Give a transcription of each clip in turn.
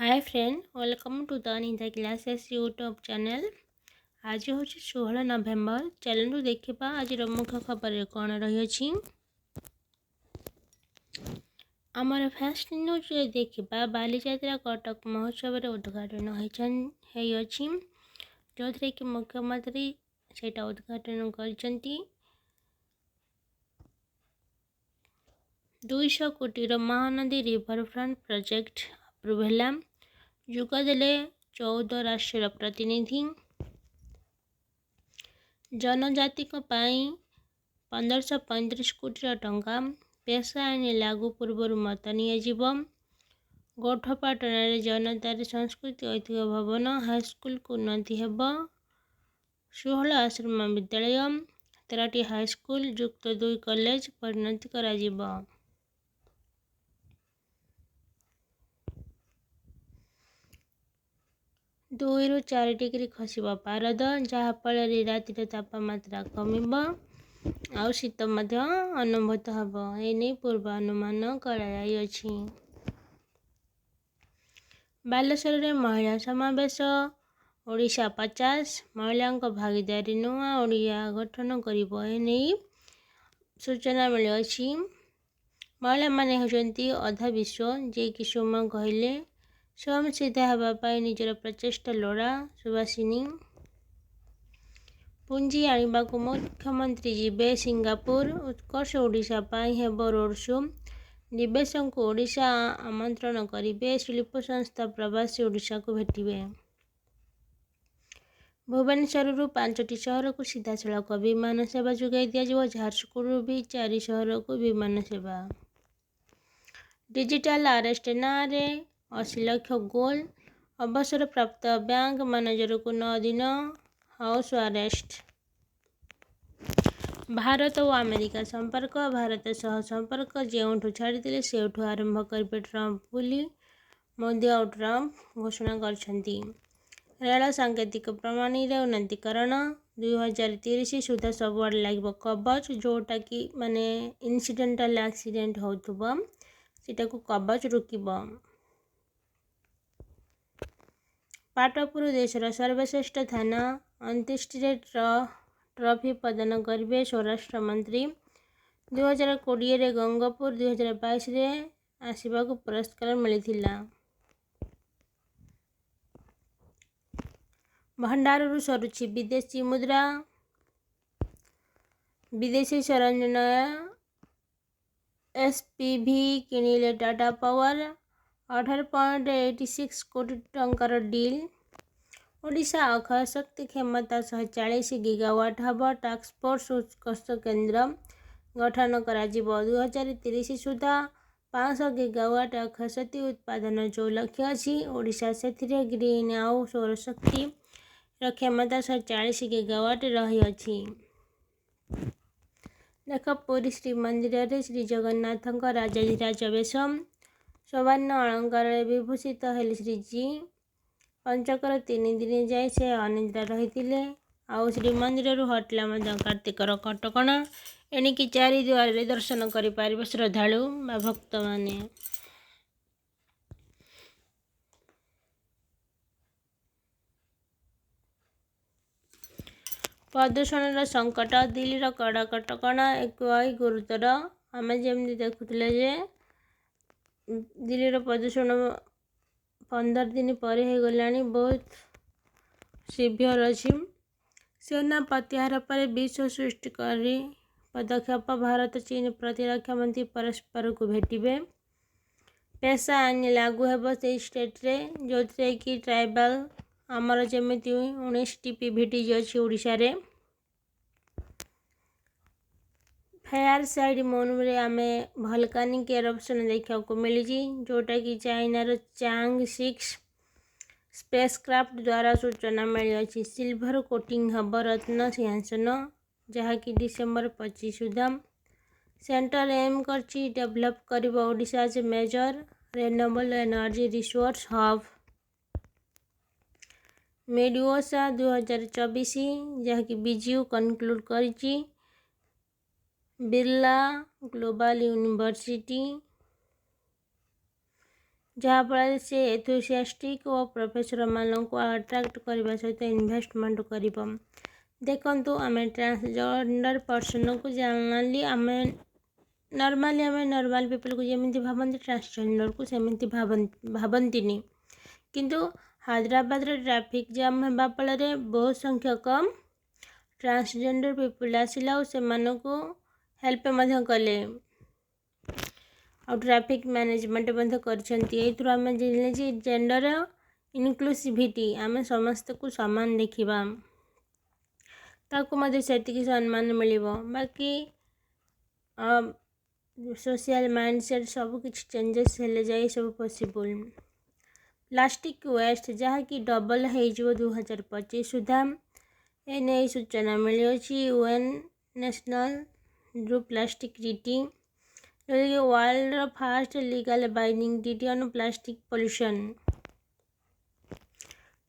Hi friend, welcome to the Ninda classes YouTube channel. आज हूँ 16 नवेम्बर। चलू देखा आज मुख्य खबर कौन रही। आमर फास्ट न्यूज देखा बालीजात्रा कटक महोत्सव उद्घाटन होती जो थे कि मुख्यमंत्री से उद्घाटन कर 200 कोटी महानदी रिवरफ्रंट प्रोजेक्ट अप्रूव है। जोगदेले 14 राष्ट्र प्रतिनिधि। जनजाति 1535 कोटी टंका पेशा आईन लागू पूर्व मत नियाजिब। गोठपाटन जनतार संस्कृति ऐतिह्य भवन हाईस्कल को उन्नति हेब। 16 आश्रम विद्यालय 13टी हाईस्कल युक्त 2 कॉलेज परिणति कराजिब। 2 ରୁ 4 डिग्री खसिब पारद जहाँफल रातिर तापमात्रा कमिब आउ शीत अनुभूत हम। एने पूर्वानुमान कराई। बालेश्वर में महिला समावेश ओडिशा 50 महिला भागीदारी नुआ ओडिया गठन करने सूचना मिली। महिला माने होती अधा विश्व जे कि सोम कहले स्वयं सिद्धा होगापाई निजर प्रचेष्टा लोड़ा। सुभाषिनी पुंजी आने को मुख्यमंत्री जीवे सिंगापुर। उत्कर्ष ओडिशा हेब रोड शो। निवेश को ओडिशा आमंत्रण करेंगे। शिल्प संस्था प्रवासी ओडिशा को भेटिबे। भुवनेश्वर 5टी सहर को सीधा सड़क विमान सेवा जोगाई दिया। झारसुगुड़ भी 4 सहर को विमान सेवा। डिजिटल अरेस्ट ना 80 लाख गोल। अवसर प्राप्त बैंक मैनेजर को 9 दिन हाउस अरेस्ट। भारत और अमेरिका संपर्क भारत सह संपर्क जो छाड़ी से आरंभ करेंगे ट्रंप बोली मोदी और ट्रंप घोषणा करछंती। रेल सांकेतिक प्रणाली उन्नतीकरण 2030 सुधा सबुआड़े लगे कवच जोटा कि माने इनसीडेंटल एक्सीडेंट होतुबा सेटा को कवच रुकिब। पाटपुर देशर सर्वश्रेष्ठ थाना अंत्येष्टि ट्रॉफी प्रदान करेंगे स्वराष्ट्र मंत्री। 2020 गंगापुर 2022 आसवा को पुरस्कार मिलता। भंडार सरुचि विदेशी मुद्रा। विदेशी सरंजन एसपीवी किनिले टाटा पावर 18.86 कोटी टंकार डील। ओडिशा अक्षय शक्ति क्षमता 140 गीगावाट हब। टास्क फोर्स उत्कर्ष केन्द्र गठन करा 2030 सुधा 500 गीगावाट अक्षय शक्ति उत्पादन जो लक्ष्य अच्छी। ओडिशा से ग्रीन आउ सौर शक्ति क्षमता 140 गीगावाट रही अछि। देख पुरी श्री मंदिर श्री जगन्नाथ राजाधिराज बेश सौवर्ण अलंकार विभूषित हेले श्रीजी। पंचकर 3 दिन जाए से अनिद्रा रही। आउ श्रीमंदिर हटिला कार्तिकर कटकणा एणिकी 4 द्वार दर्शन करें श्रद्धालु बा भक्त माने। प्रदूषण संकट दिल्ली कड़ा कटकणा एक गुरुतर। आम जमी देखुले जे दिल्ली प्रदूषण 15 दिन पर हो गला बहुत सीवियर अच्छी। सेना प्रत्याहार पर विश्व सृष्टिकारी पदक्षेप। भारत चीन प्रतिरक्षा मंत्री परस्पर को भेटिबे। पेशा आईन लागू हेब से स्टेट रे जो थे कि ट्राइबल आमर जमी 19टी पीवीटी अच्छी ओडिशा रे। फायर साइड मून में आम भलकानिक एरप्शन देखा मिली जोटा कि चाइनार चांग 6 स्पेसक्राफ्ट द्वारा सूचना मिली। Silver coating hub Ratna Singhasan जहाँकि डिसेम्बर 25 सुधा। सेंट्रल एम करछि डेवलप कर Odisha major renewable energy resource hub. मेडिओसा 2024 जहाँकि बीजीयू कनक्लूड करिछि। बिरला ग्लोबल यूनिवर्सिटी जहाँफल से एंथुसियास्टिक और प्रोफेसर मानक अट्राक्ट करने सहित इन्वेस्टमेंट कर देखु आम ट्रांसजेंडर पर्सन को जानली आम नॉर्मली आम नॉर्मल पीपल को जमी भावती ट्रांसजेंडर को सेमती भावती किंतु हैदराबाद ट्रैफिक जाम होगा फल बहुत संख्यक ट्रांसजेंडर पीपल आसिला और से को हेल्प कले और ट्रैफिक मैनेजमेंट कर आम जेंडर इनक्लूसिविटी आम समस्त को सामान देखा ताकू से सम्मान मिल बाकी सोशल माइंडसेट सब किसी चेंजेस हेले जाए सब पॉसिबल प्लास्टिक वेस्ट जहाँकि डबल हो 2025 सुधा एने सूचना मिली यूएन नेशनल ड्रू प्लास्टिक ट्रीटी जोकि world first legal binding treaty on plastic pollution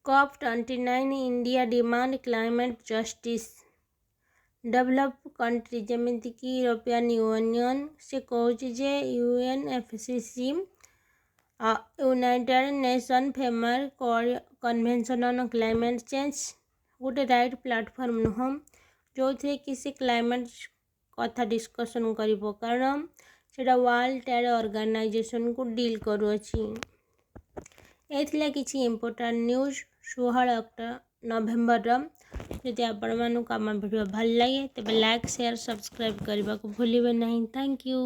COP29 India demand climate justice develop country जमीक यूरोपियन यूनियन से कौच जे UNFCCC united nation framework convention on climate change गोटे राइट प्लेटफॉर्म नुह जो थे कि से क्लाइमेट कथा डिस्कसन करिवो कारण सेटा वर्ल्ड ट्रेड ऑर्गेनाइजेशन को डील करुअछि एथिला किछि इंपोर्टेंट न्यूज 16 नवेम्बर जदि आपण मानक आम वीडियो भल लगे तेज लाइक शेयर सब्सक्राइब करने को भूलिए नहीं। Thank you.